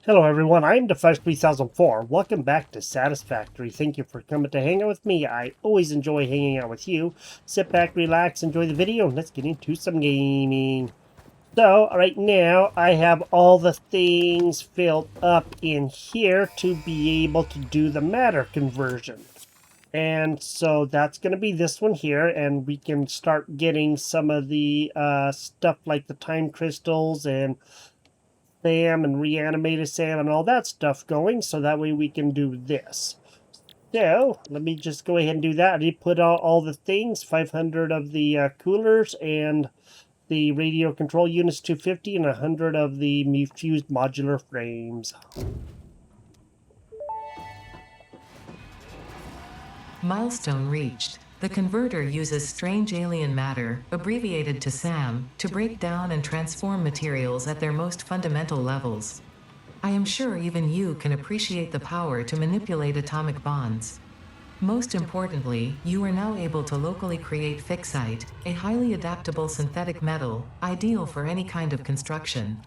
Hello everyone, I'm Defesh3004. Welcome back to Satisfactory. Thank you for coming to hang out with me. I always enjoy hanging out with you. Sit back, relax, enjoy the video, and let's get into some gaming. So, right now, I have all the things filled up in here to be able to do the matter conversion. And so that's going to be this one here, and we can start getting some of the stuff like the time crystals and Sam and reanimated Sam and all that stuff going, so that way we can do this. So, let me just go ahead and do that. I did put all the things, 500 of the coolers and the radio control units 250 and 100 of the fused modular frames. Milestone reached. The converter uses strange alien matter, abbreviated to SAM, to break down and transform materials at their most fundamental levels. I am sure even you can appreciate the power to manipulate atomic bonds. Most importantly, you are now able to locally create ficsite, a highly adaptable synthetic metal, ideal for any kind of construction.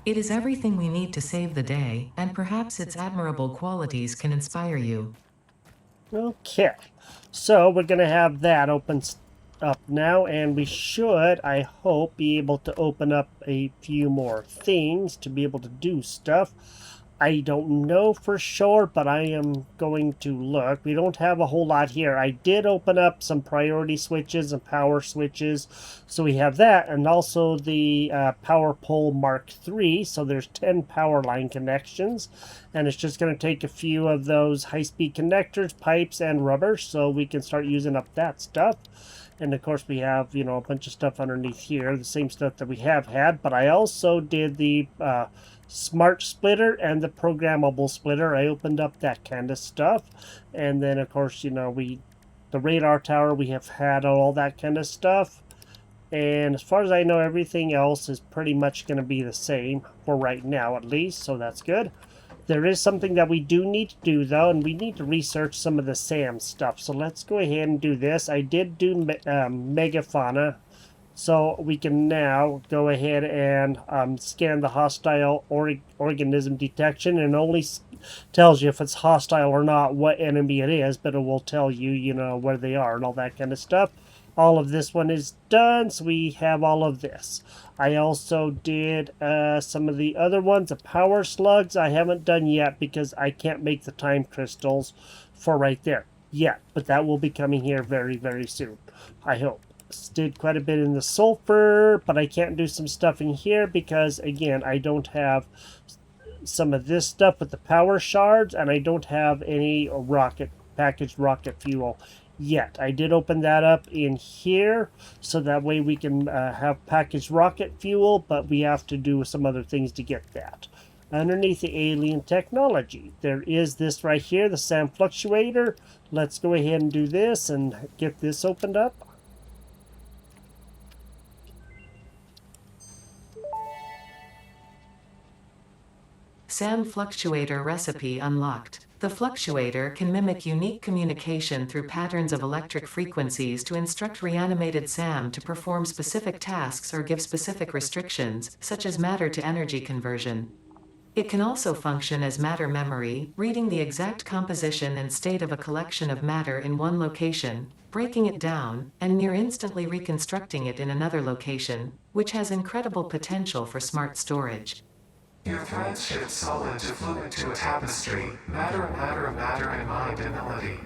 It is everything we need to save the day, and perhaps its admirable qualities can inspire you. Okay, so we're going to have that open up now, and we should, I hope, be able to open up a few more things to be able to do stuff. I don't know for sure, but I am going to look. We don't have a whole lot here. I did open up some priority switches and power switches, so we have that, and also the power pole Mark III, so there's 10 power line connections, and it's just going to take a few of those high-speed connectors, pipes, and rubber, so we can start using up that stuff. And of course we have, a bunch of stuff underneath here, the same stuff that we have had, but I also did the smart splitter and the programmable splitter. I opened up that kind of stuff. And then of course, the radar tower, we have had all that kind of stuff. And as far as I know, everything else is pretty much going to be the same for right now, at least, so that's good. There is something that we do need to do, though, and we need to research some of the SAM stuff. So let's go ahead and do this. I did do megafauna, so we can now go ahead and scan the hostile organism detection, and only tells you if it's hostile or not, what enemy it is, but it will tell you, where they are and all that kind of stuff. All of this one is done, so we have all of this. I also did some of the other ones, the power slugs I haven't done yet because I can't make the time crystals for right there yet, but that will be coming here very, very soon, I hope. Did quite a bit in the sulfur, but I can't do some stuff in here because, again, I don't have some of this stuff with the power shards, and I don't have any packaged rocket fuel yet. I did open that up in here, so that way we can have packaged rocket fuel, but we have to do some other things to get that. Underneath the alien technology, there is this right here, the SAM fluctuator. Let's go ahead and do this and get this opened up. SAM fluctuator recipe unlocked. The fluctuator can mimic unique communication through patterns of electric frequencies to instruct reanimated SAM to perform specific tasks or give specific restrictions, such as matter-to-energy conversion. It can also function as matter memory, reading the exact composition and state of a collection of matter in one location, breaking it down, and near instantly reconstructing it in another location, which has incredible potential for smart storage. Your threads shift solid to fluid to a tapestry, matter, and mind and melody.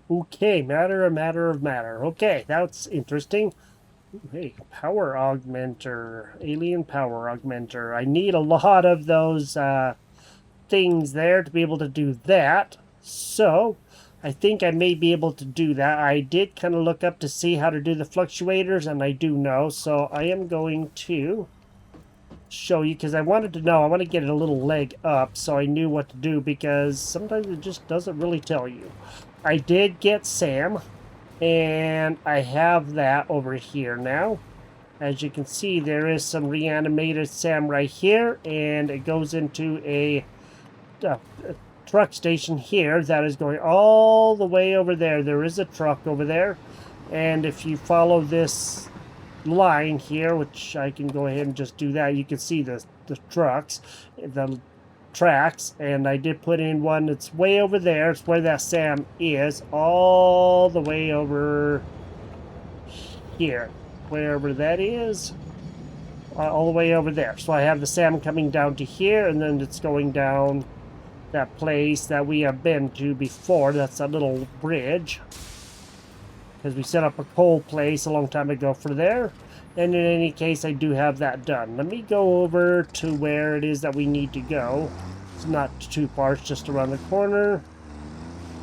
Okay, matter of matter. Okay, that's interesting. Hey, power augmenter, alien power augmenter. I need a lot of those things there to be able to do that. So, I think I may be able to do that. I did kind of look up to see how to do the fluctuators, and I do know. So, I am going to show you because I wanted to know. I want to get it a little leg up so I knew what to do, because sometimes it just doesn't really tell you. I did get Sam, and I have that over here now. As you can see, there is some reanimated Sam right here, and it goes into a truck station here that is going all the way over there. There is a truck over there, and if you follow this line here, which I can go ahead and just do that, you can see the trucks, the tracks, and I did put in one that's way over there. It's where that SAM is, all the way over here, wherever that is, all the way over there. So I have the SAM coming down to here, and then it's going down that place that we have been to before. That's a little bridge, because we set up a coal place a long time ago for there. And in any case, I do have that done. Let me go over to where it is that we need to go. It's not too far, it's just around the corner.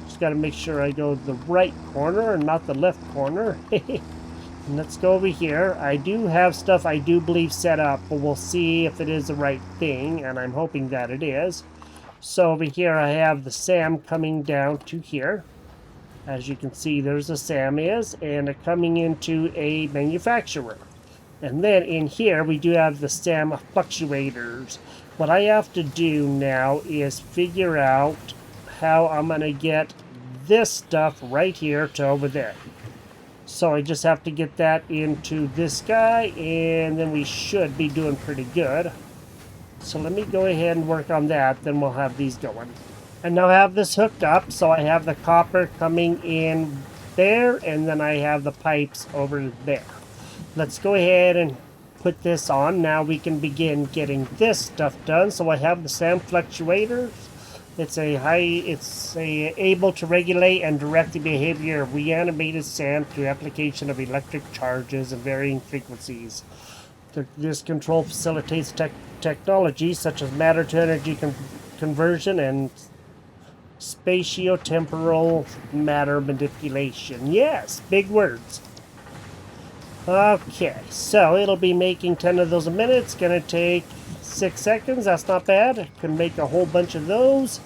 Just got to make sure I go the right corner and not the left corner. And let's go over here. I do have stuff I do believe set up, but we'll see if it is the right thing, and I'm hoping that it is. So over here I have the SAM coming down to here. As you can see, there's a SAM is, and coming into a manufacturer. And then in here we do have the SAM fluctuators. What I have to do now is figure out how I'm going to get this stuff right here to over there. So I just have to get that into this guy, and then we should be doing pretty good. So let me go ahead and work on that, then we'll have these going. And now I have this hooked up, so I have the copper coming in there, and then I have the pipes over there. Let's go ahead and put this on. Now we can begin getting this stuff done. So I have the SAM fluctuators. It's able to regulate and direct the behavior of reanimated SAM through application of electric charges of varying frequencies. This control facilitates technologies such as matter-to-energy conversion and spatiotemporal matter manipulation. Yes, big words. Okay, so it'll be making 10 of those a minute. It's going to take 6 seconds. That's not bad. I can make a whole bunch of those.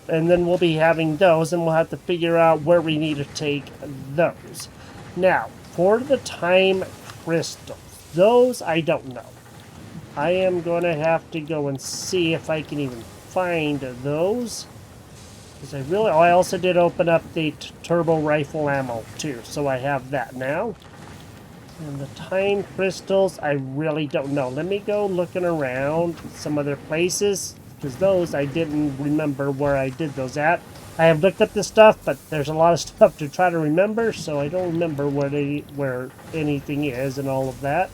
And then we'll be having those, and we'll have to figure out where we need to take those. Now, for the time crystals, those I don't know. I am going to have to go and see if I can even find those. Because I also did open up the turbo rifle ammo too, so I have that now. And the time crystals, I really don't know. Let me go looking around some other places, because those I didn't remember where I did those at. I have looked up this stuff, but there's a lot of stuff to try to remember, so I don't remember where anything is and all of that.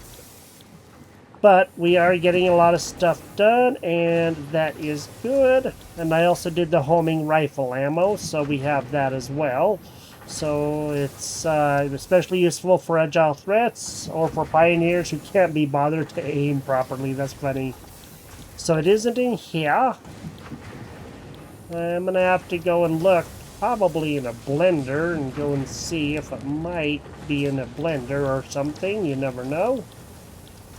But we are getting a lot of stuff done, and that is good. And I also did the homing rifle ammo, so we have that as well. So it's especially useful for agile threats or for pioneers who can't be bothered to aim properly. That's funny. So it isn't in here. I'm going to have to go and look probably in a blender and go and see if it might be in a blender or something. You never know.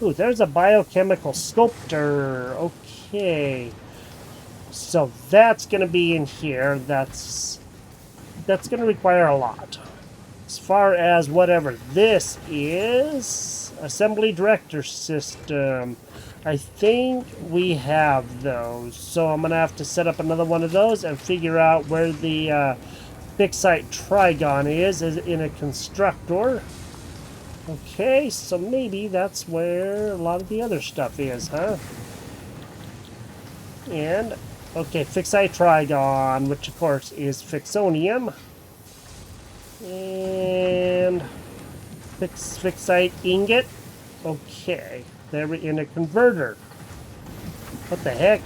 Ooh, there's a biochemical sculptor. Okay. So that's going to be in here. That's going to require a lot. As far as whatever this is, assembly director system, I think we have those. So I'm going to have to set up another one of those and figure out where the ficsite trigon is in a constructor. Okay, so maybe that's where a lot of the other stuff is, huh? And, okay, ficsite trigon, which of course is fixonium. And ficsite ingot. Okay, they're in a converter. What the heck?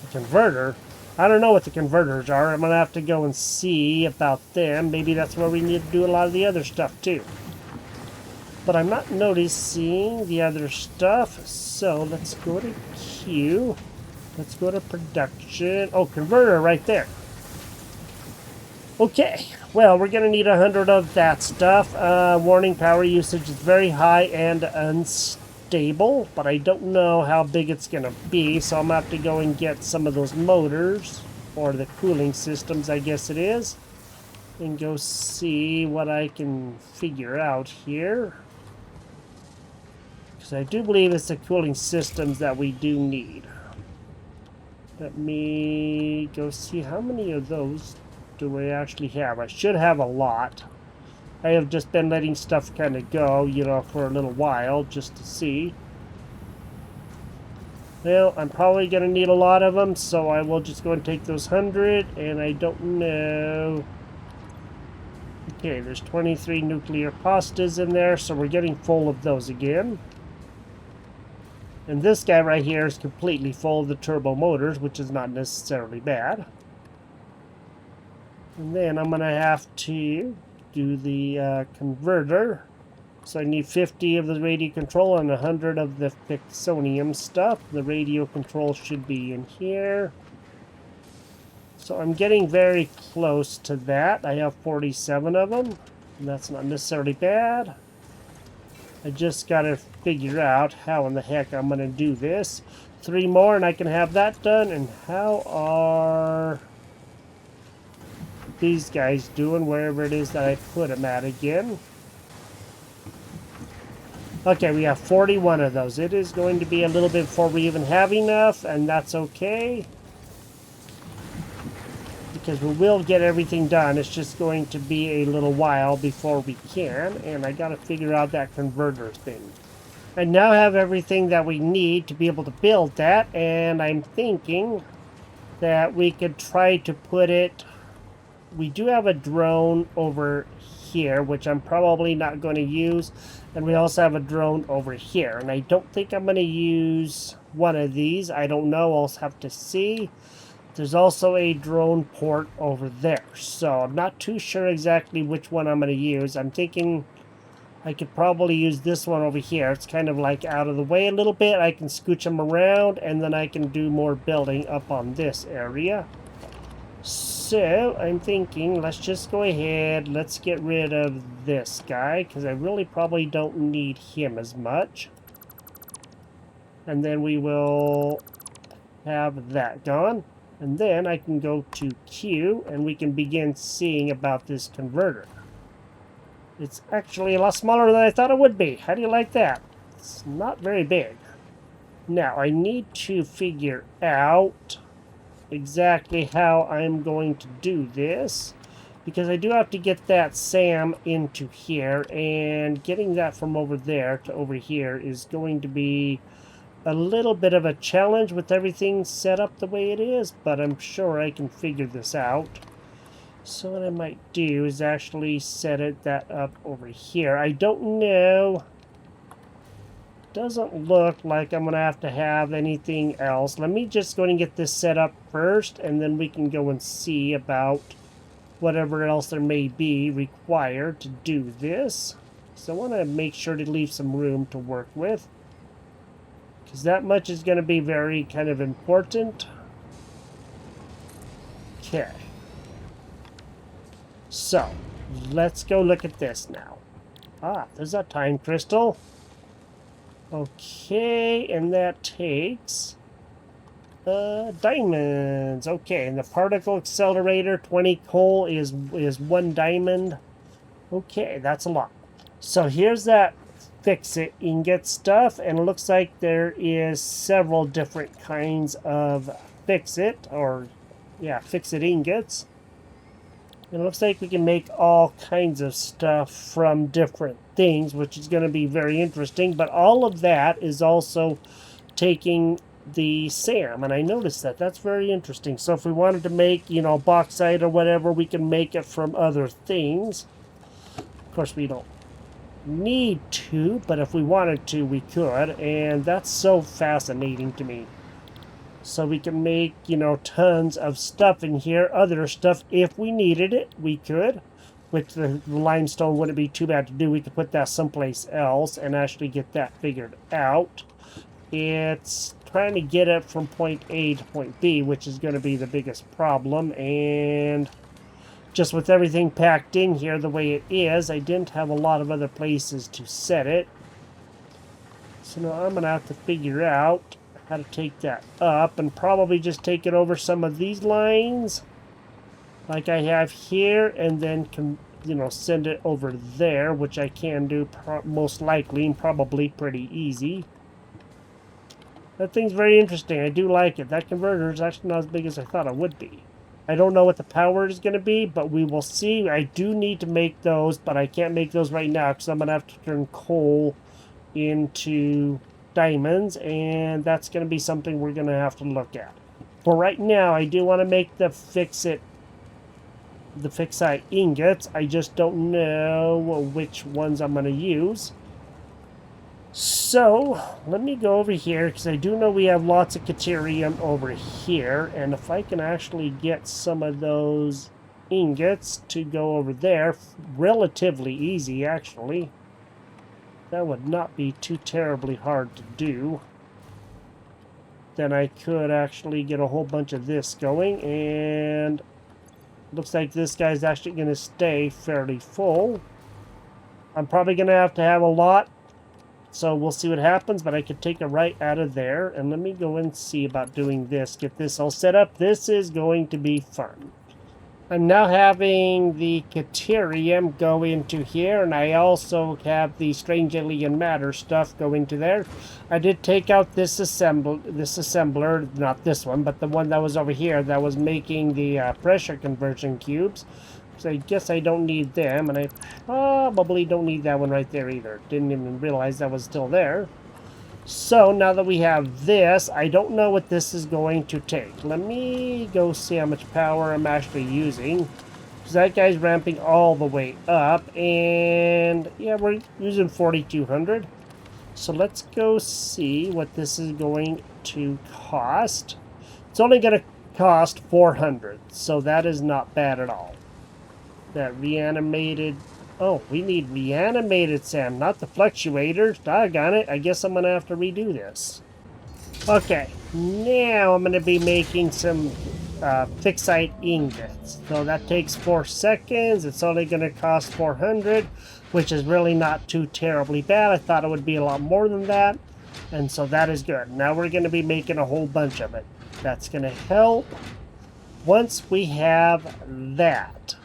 A converter? I don't know what the converters are. I'm going to have to go and see about them. Maybe that's where we need to do a lot of the other stuff too. But I'm not noticing the other stuff, so let's go to Q. Let's go to production. Oh, converter right there. Okay, well, we're going to need 100 of that stuff. Warning, power usage is very high and unstable, but I don't know how big it's going to be, so I'm going to have to go and get some of those motors, or the cooling systems, I guess it is, and go see what I can figure out here. Because I do believe it's the cooling systems that we do need. Let me go see how many of those do I actually have. I should have a lot. I have just been letting stuff kind of go, you know, for a little while just to see. Well, I'm probably going to need a lot of them, so I will just go and take those 100, and I don't know. Okay, there's 23 nuclear pastas in there, so we're getting full of those again. And this guy right here is completely full of the turbo motors, which is not necessarily bad. And then I'm going to have to do the converter. So I need 50 of the radio control and 100 of the ficsonium stuff. The radio control should be in here. So I'm getting very close to that. I have 47 of them. And that's not necessarily bad. I just got to figure out how in the heck I'm going to do this. 3 more and I can have that done. And how are these guys doing wherever it is that I put them at again? Okay, we have 41 of those. It is going to be a little bit before we even have enough, and that's okay. Because we will get everything done. It's just going to be a little while before we can, and I gotta figure out that converter thing. I now have everything that we need to be able to build that, and I'm thinking that we could try to put it... We do have a drone over here, which I'm probably not going to use, and we also have a drone over here, and I don't think I'm going to use one of these. I don't know. I'll have to see. There's also a drone port over there, so I'm not too sure exactly which one I'm going to use. I'm thinking I could probably use this one over here. It's kind of like out of the way a little bit. I can scooch them around, and then I can do more building up on this area. So, I'm thinking, let's just go ahead, let's get rid of this guy, because I really probably don't need him as much. And then we will have that gone. And then I can go to Q, and we can begin seeing about this converter. It's actually a lot smaller than I thought it would be. How do you like that? It's not very big. Now, I need to figure out exactly how I'm going to do this, because I do have to get that SAM into here, and getting that from over there to over here is going to be a little bit of a challenge with everything set up the way it is, but I'm sure I can figure this out. So what I might do is actually set that up over here. I don't know. Doesn't look like I'm going to have anything else. Let me just go and get this set up first, and then we can go and see about whatever else there may be required to do this. So I want to make sure to leave some room to work with, because that much is going to be very kind of important. Okay. So, let's go look at this now. Ah, there's a time crystal. Okay, and that takes diamonds. Okay, and the particle accelerator, 20 coal is 1 diamond. Okay, that's a lot. So here's that fix-it ingot stuff, and it looks like there is several different kinds of fix-it, or yeah, fix-it ingots. It looks like we can make all kinds of stuff from different things, which is going to be very interesting. But all of that is also taking the SAM, and I noticed that. That's very interesting. So if we wanted to make, you know, bauxite or whatever, we can make it from other things. Of course, we don't need to, but if we wanted to, we could. And that's so fascinating to me. So we can make, you know, tons of stuff in here. Other stuff, if we needed it, we could. Which the limestone wouldn't be too bad to do. We could put that someplace else and actually get that figured out. It's trying to get it from point A to point B, which is going to be the biggest problem. And just with everything packed in here the way it is, I didn't have a lot of other places to set it. So now I'm going to have to figure out how to take that up, and probably just take it over some of these lines like I have here, and then you know, send it over there, which I can do most likely and probably pretty easy. That thing's very interesting. I do like it. That converter is actually not as big as I thought it would be. I don't know what the power is going to be, but we will see. I do need to make those, but I can't make those right now because I'm going to have to turn coal into diamonds, and that's going to be something we're going to have to look at. For right now, I do want to make the ficsite ingots. I just don't know which ones I'm going to use. So, let me go over here, because I do know we have lots of Caterium over here, and if I can actually get some of those ingots to go over there, relatively easy, actually. That would not be too terribly hard to do. Then I could actually get a whole bunch of this going, and looks like this guy's actually going to stay fairly full. I'm probably going to have a lot, so we'll see what happens, but I could take it right out of there. And let me go and see about doing this, get this all set up. This is going to be fun. I'm now having the Caterium go into here, and I also have the strange alien matter stuff go into there. I did take out this assembler, not this one, but the one that was over here that was making the pressure conversion cubes. So I guess I don't need them, and I probably don't need that one right there either. Didn't even realize that was still there. So now that we have this, I don't know what this is going to take. Let me go see how much power I'm actually using. Because that guy's ramping all the way up. And yeah, we're using 4,200. So let's go see what this is going to cost. It's only going to cost 400. So that is not bad at all. That reanimated... Oh, we need reanimated Sam, not the fluctuators. Doggone it. I guess I'm going to have to redo this. Okay, now I'm going to be making some ficsite ingots. So that takes 4 seconds. It's only going to cost 400, which is really not too terribly bad. I thought it would be a lot more than that. And so that is good. Now we're going to be making a whole bunch of it. That's going to help. Once we have that,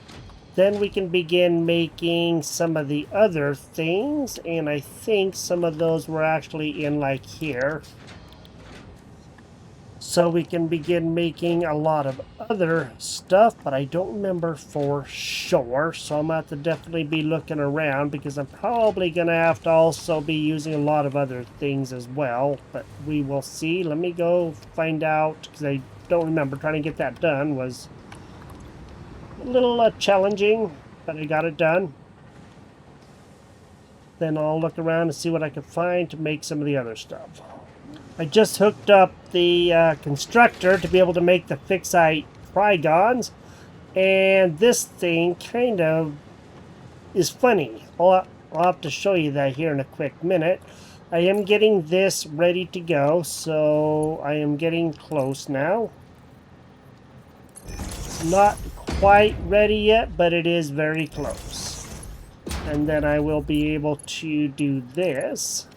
then we can begin making some of the other things, and I think some of those were actually in like here. So we can begin making a lot of other stuff, but I don't remember for sure. So I'm going to have to definitely be looking around, because I'm probably going to have to also be using a lot of other things as well. But we will see. Let me go find out, because I don't remember. Trying to get that done was a little challenging, but I got it done. Then I'll look around and see what I can find to make some of the other stuff. I just hooked up the constructor to be able to make the ficsite trigons, and this thing kind of is funny. I'll have to show you that here in a quick minute. I am getting this ready to go, so I am getting close now. Not quite ready yet, but it is very close. And then I will be able to do this.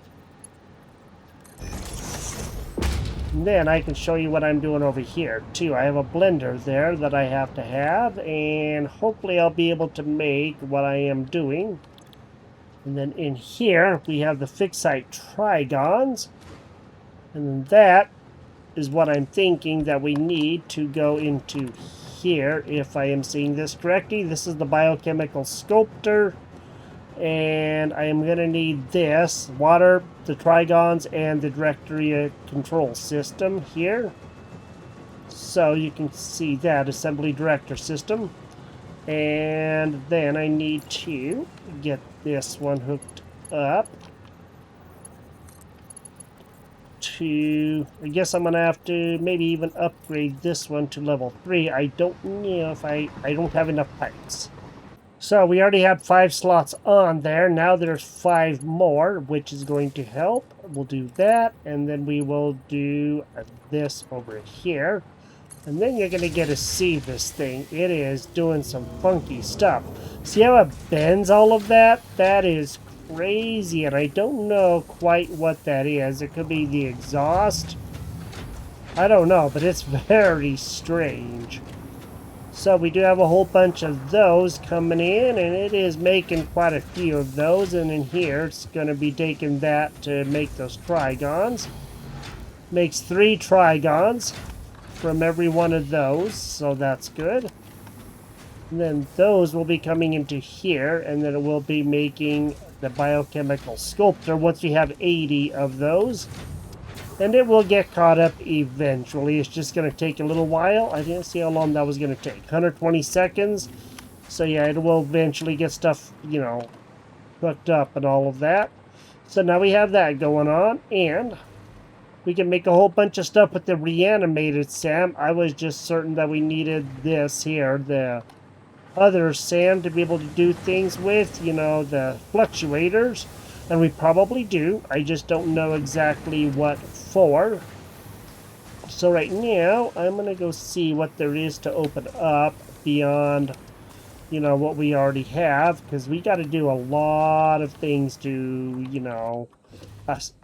And then I can show you what I'm doing over here too. I have a blender there that I have to have, and hopefully I'll be able to make what I am doing. And then in here we have the ficsite trigons, and then that is what I'm thinking that we need to go into here, if I am seeing this correctly. This is the biochemical sculptor, and I am going to need this water, the trigons, and the directory control system here. So you can see that assembly director system. And then I need to get this one hooked up to, I guess I'm going to have to maybe even upgrade this one to level 3. I don't know if I don't have enough pipes. So we already had 5 slots on there. Now there's 5 more, which is going to help. We'll do that, and then we will do this over here. And then you're going to get to see this thing. It is doing some funky stuff. See how it bends all of that? That is crazy, and I don't know quite what that is. It could be the exhaust. I don't know, but it's very strange. So we do have a whole bunch of those coming in, and it is making quite a few of those. And in here, it's going to be taking that to make those trigons. Makes 3 trigons from every one of those, so that's good. And then those will be coming into here, and then it will be making the biochemical sculptor once we have 80 of those. And it will get caught up eventually. It's just going to take a little while. I didn't see how long that was going to take. 120 seconds. So yeah, it will eventually get stuff, hooked up and all of that. So now we have that going on, and we can make a whole bunch of stuff with the reanimated SAM. I was just certain that we needed this here, the other SAM, to be able to do things with, the fluctuators. And we probably do. I just don't know exactly what for. So right now, I'm going to go see what there is to open up beyond, what we already have. Because we got to do a lot of things to,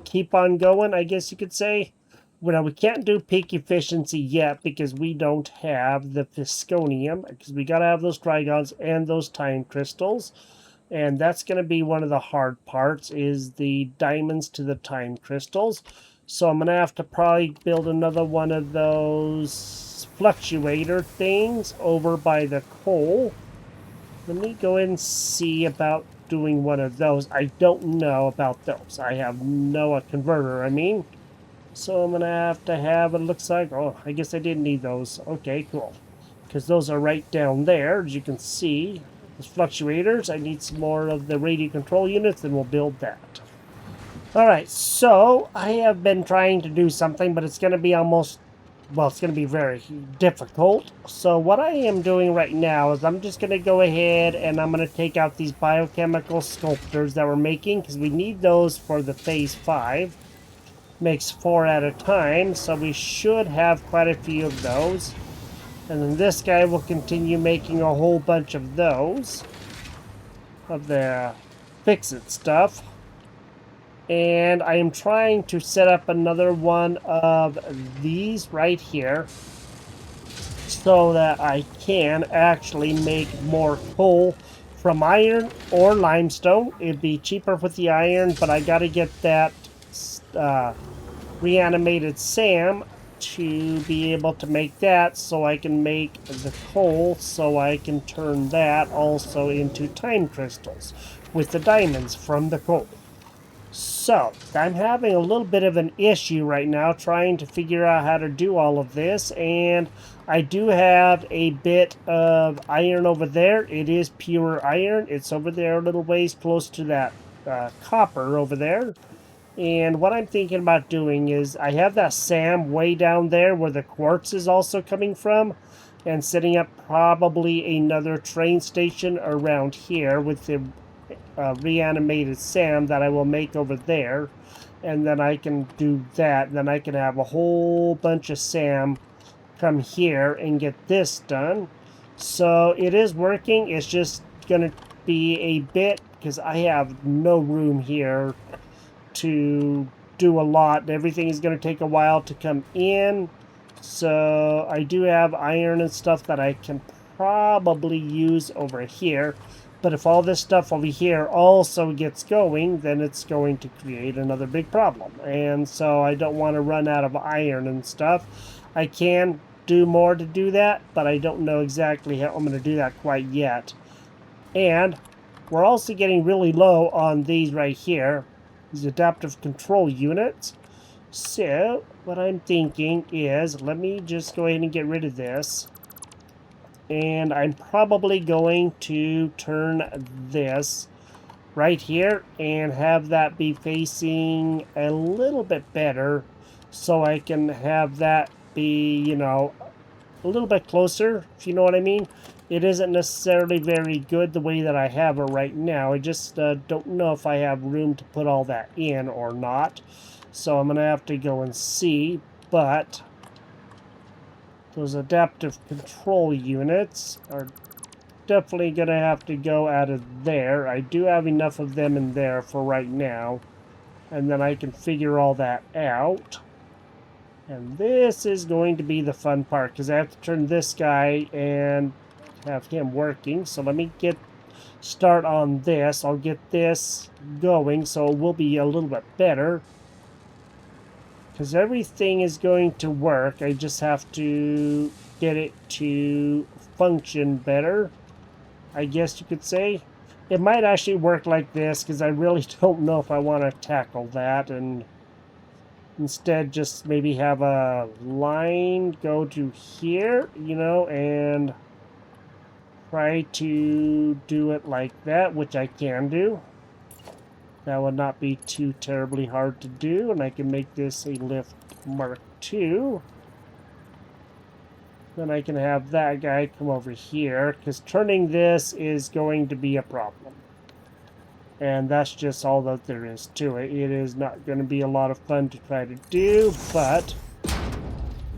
keep on going, I guess you could say. Well, we can't do peak efficiency yet because we don't have the Fisconium. Because we got to have those trigons and those time crystals. And that's going to be one of the hard parts, is the diamonds to the time crystals. So I'm going to have to probably build another one of those fluctuator things over by the coal. Let me go and see about doing one of those. I don't know about those. I have no converter, I mean. So I'm going to have, it looks like, oh, I guess I didn't need those. Okay, cool. Because those are right down there, as you can see. Those fluctuators, I need some more of the radio control units, and we'll build that. Alright, so I have been trying to do something, but it's going to be almost, well, it's going to be very difficult. So what I am doing right now is I'm just going to go ahead and I'm going to take out these biochemical sculptors that we're making, because we need those for the phase 5. Makes 4 at a time, so we should have quite a few of those. And then this guy will continue making a whole bunch of those, of the fix-it stuff. And I am trying to set up another one of these right here, so that I can actually make more coal from iron or limestone. It'd be cheaper with the iron, but I gotta get that reanimated SAM to be able to make that, so I can make the coal, so I can turn that also into time crystals with the diamonds from the coal. So I'm having a little bit of an issue right now trying to figure out how to do all of this, and I do have a bit of iron over there. It is pure iron. It's over there a little ways close to that copper over there. And what I'm thinking about doing is I have that SAM way down there where the quartz is also coming from, and setting up probably another train station around here with the reanimated SAM that I will make over there. And then I can do that. Then I can have a whole bunch of SAM come here and get this done. So it is working. It's just going to be a bit, because I have no room here to do a lot. Everything is going to take a while to come in. So I do have iron and stuff that I can probably use over here. But if all this stuff over here also gets going, then it's going to create another big problem. And so I don't want to run out of iron and stuff. I can do more to do that, but I don't know exactly how I'm going to do that quite yet. And we're also getting really low on these right here, these adaptive control units. So what I'm thinking is, let me just go ahead and get rid of this. And I'm probably going to turn this right here and have that be facing a little bit better, so I can have that be, a little bit closer, if you know what I mean. It isn't necessarily very good the way that I have it right now. I just don't know if I have room to put all that in or not. So I'm going to have to go and see. But those adaptive control units are definitely going to have to go out of there. I do have enough of them in there for right now. And then I can figure all that out. And this is going to be the fun part, because I have to turn this guy and have him working. So let me start on this. I'll get this going, so it will be a little bit better, because everything is going to work. I just have to get it to function better. I guess you could say. It might actually work like this, because I really don't know if I want to tackle that, and instead just maybe have a line go to here, you know, and try to do it like that, which I can do. That would not be too terribly hard to do, and I can make this a lift Mark II. Then I can have that guy come over here, because turning this is going to be a problem. And that's just all that there is to it. It is not going to be a lot of fun to try to do, but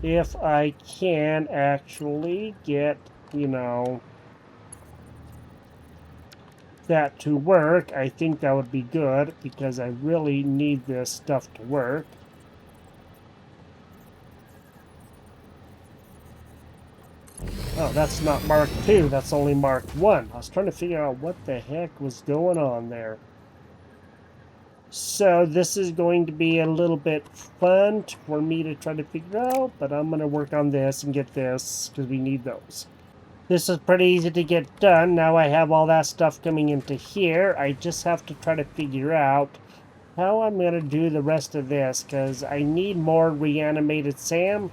if I can actually get, you know, that to work, I think that would be good, because I really need this stuff to work. Oh, that's not Mark II, that's only Mark I. I was trying to figure out what the heck was going on there. So this is going to be a little bit fun for me to try to figure out, but I'm going to work on this and get this, because we need those. This is pretty easy to get done. Now I have all that stuff coming into here. I just have to try to figure out how I'm going to do the rest of this, because I need more reanimated SAM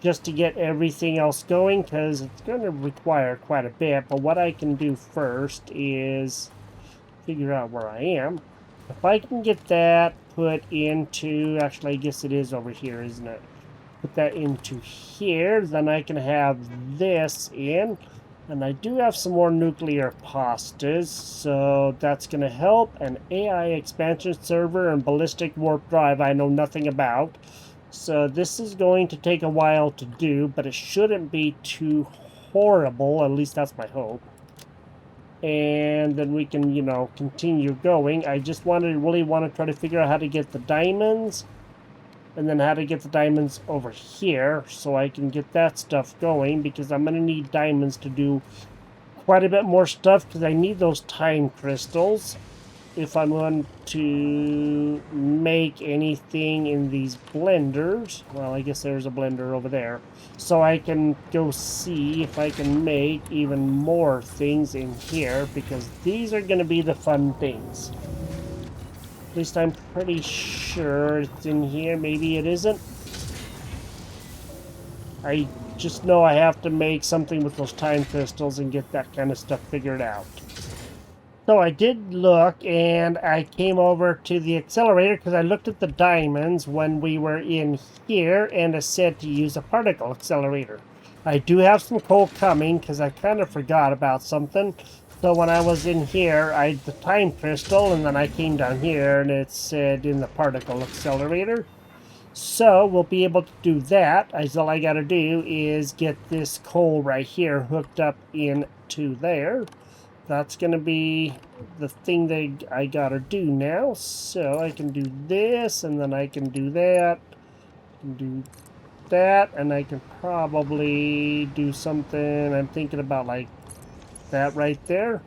just to get everything else going, because it's going to require quite a bit. But what I can do first is figure out where I am. If I can get that put into, actually I guess it is over here, isn't it? Put that into here, then I can have this in. And I do have some more nuclear pastas, so that's going to help. An AI expansion server and ballistic warp drive I know nothing about. So this is going to take a while to do, but it shouldn't be too horrible. At least that's my hope. And then we can, you know, continue going. I just really want to try to figure out how to get the diamonds. And then how to get the diamonds over here, so I can get that stuff going, because I'm going to need diamonds to do quite a bit more stuff, because I need those time crystals if I'm going to make anything in these blenders. Well, I guess there's a blender over there. So I can go see if I can make even more things in here, because these are going to be the fun things. At least I'm pretty sure it's in here. Maybe it isn't. I just know I have to make something with those time crystals and get that kind of stuff figured out. So I did look, and I came over to the accelerator because I looked at the diamonds when we were in here, and it said to use a particle accelerator. I do have some coal coming because I kind of forgot about something. So when I was in here, I had the time crystal, and then I came down here, and it said in the particle accelerator. So we'll be able to do that. All I got to do is get this coal right here hooked up into there. That's going to be the thing that I got to do now. So I can do this, and then I can do that, and do that, and I can probably do something. I'm thinking about like that right there.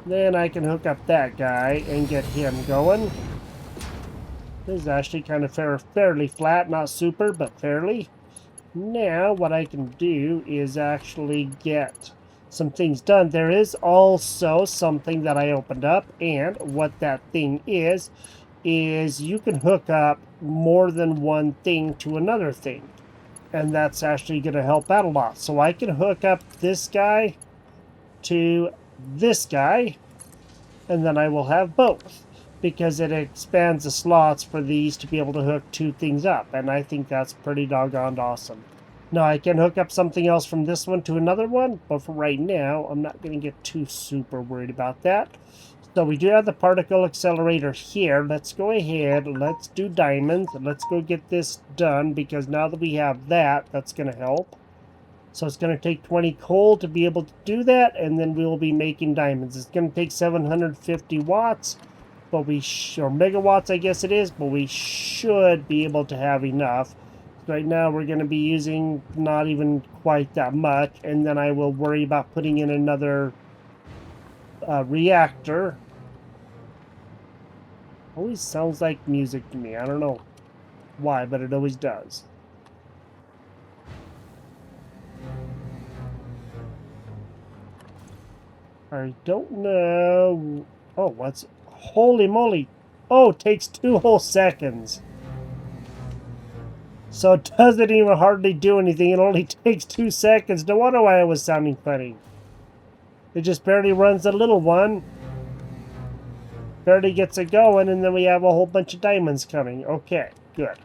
Then I can hook up that guy and get him going. This is actually kind of fairly flat, not super, but fairly. Now what I can do is actually get some things done. There is also something that I opened up, and what that thing is you can hook up more than one thing to another thing. And that's actually going to help out a lot. So I can hook up this guy to this guy, and then I will have both, because it expands the slots for these to be able to hook two things up, and I think that's pretty doggone awesome. Now I can hook up something else from this one to another one, but for right now I'm not going to get too super worried about that. So we do have the particle accelerator here. Let's go ahead, let's do diamonds, let's go get this done, because now that we have that, that's going to help. So it's going to take 20 coal to be able to do that, and then we'll be making diamonds. It's going to take 750 watts, but or megawatts I guess it is, but we should be able to have enough. Right now we're going to be using not even quite that much, and then I will worry about putting in another reactor. Always sounds like music to me. I don't know why, but it always does. I don't know. Oh, what's... Holy moly. Oh, it takes 2 whole seconds. So it doesn't even hardly do anything. It only takes 2 seconds. No wonder why it was sounding funny. It just barely runs the little one. Barely gets it going, and then we have a whole bunch of diamonds coming. Okay, good.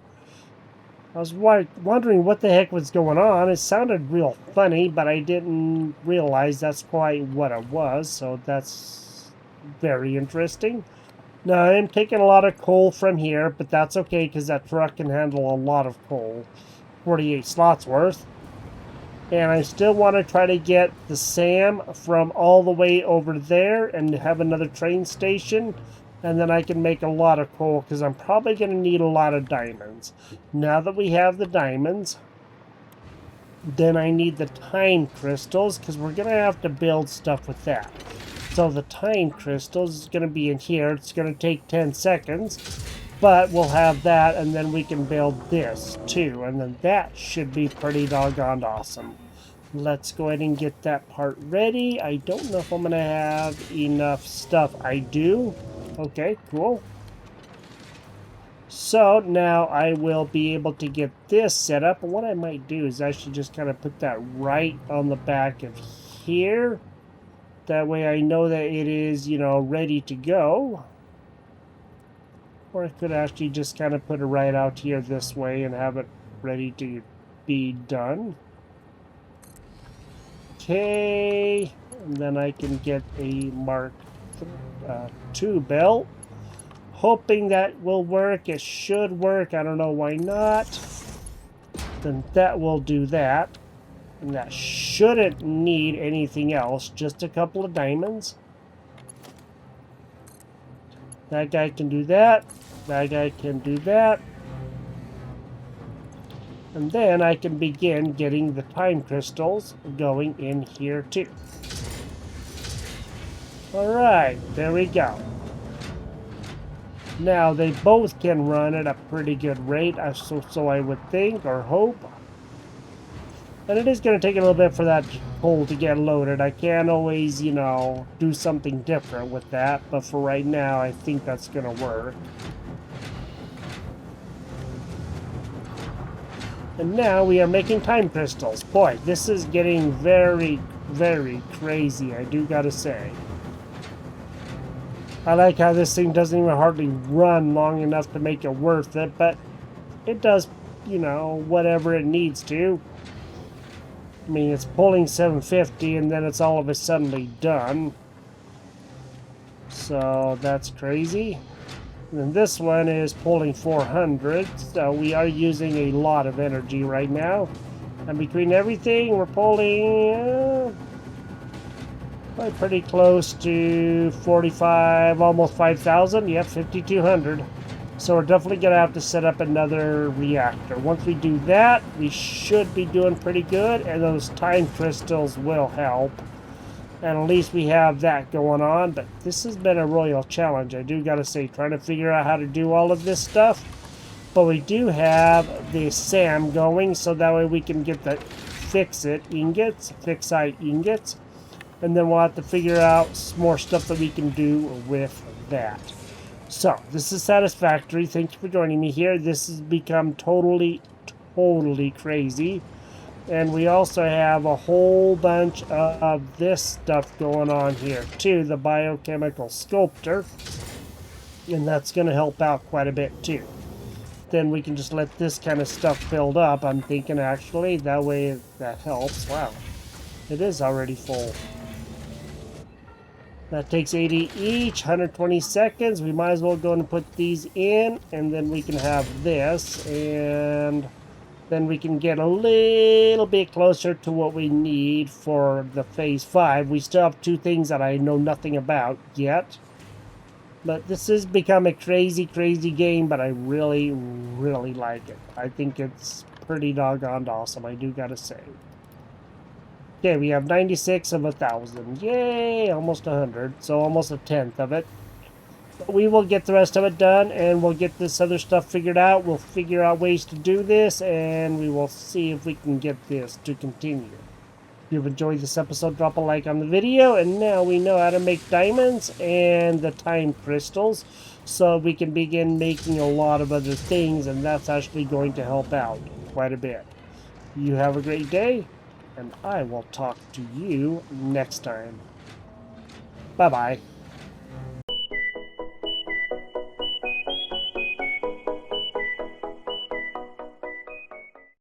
I was wondering what the heck was going on. It sounded real funny, but I didn't realize that's quite what it was. So that's very interesting. Now, I am taking a lot of coal from here, but that's okay because that truck can handle a lot of coal. 48 slots worth. And I still want to try to get the SAM from all the way over there and have another train station. And then I can make a lot of coal because I'm probably going to need a lot of diamonds. Now that we have the diamonds, then I need the time crystals because we're going to have to build stuff with that. So the time crystals is going to be in here. It's going to take 10 seconds. But we'll have that, and then we can build this, too. And then that should be pretty doggone awesome. Let's go ahead and get that part ready. I don't know if I'm going to have enough stuff. I do. Okay, cool. So now I will be able to get this set up. And what I might do is actually just kind of put that right on the back of here. That way I know that it is, you know, ready to go. Or I could actually just kind of put it right out here this way and have it ready to be done. Okay, and then I can get a Mark II belt. Hoping that will work. It should work. I don't know why not. Then that will do that. And that shouldn't need anything else. Just a couple of diamonds. That guy can do that. That guy can do that. And then I can begin getting the time crystals going in here too. Alright, there we go. Now they both can run at a pretty good rate, so I would think or hope. And it is going to take a little bit for that hole to get loaded. I can't always, you know, do something different with that. But for right now, I think that's going to work. And now we are making time crystals. Boy, this is getting very, very crazy, I do gotta say. I like how this thing doesn't even hardly run long enough to make it worth it, but it does, you know, whatever it needs to. I mean, it's pulling 750 and then it's all of a sudden done. So that's crazy. And then this one is pulling 400, so we are using a lot of energy right now. And between everything, we're pulling probably pretty close to 45, almost 5,000. Yep, 5,200. So we're definitely going to have to set up another reactor. Once we do that, we should be doing pretty good, and those time crystals will help. And at least we have that going on. But this has been a royal challenge, I do gotta say, trying to figure out how to do all of this stuff. But we do have the SAM going, so that way we can get the ficsite ingots. And then we'll have to figure out some more stuff that we can do with that. So, this is Satisfactory. Thank you for joining me here. This has become totally crazy. And we also have a whole bunch of this stuff going on here too, the biochemical sculptor. And that's going to help out quite a bit too. Then we can just let this kind of stuff build up, I'm thinking actually. That way that helps. Wow, it is already full. That takes 80 each, 120 seconds. We might as well go and put these in, and then we can have this, and then we can get a little bit closer to what we need for the phase 5. We still have 2 things that I know nothing about yet. But this has become a crazy game, but I really like it. I think it's pretty doggone awesome, I do gotta say. Okay, we have 96 of 1,000. Yay! Almost 100, so almost a tenth of it. We will get the rest of it done, and we'll get this other stuff figured out. We'll figure out ways to do this, and we will see if we can get this to continue. If you've enjoyed this episode, drop a like on the video. And now we know how to make diamonds and the time crystals. So we can begin making a lot of other things. And that's actually going to help out quite a bit. You have a great day. And I will talk to you next time. Bye-bye.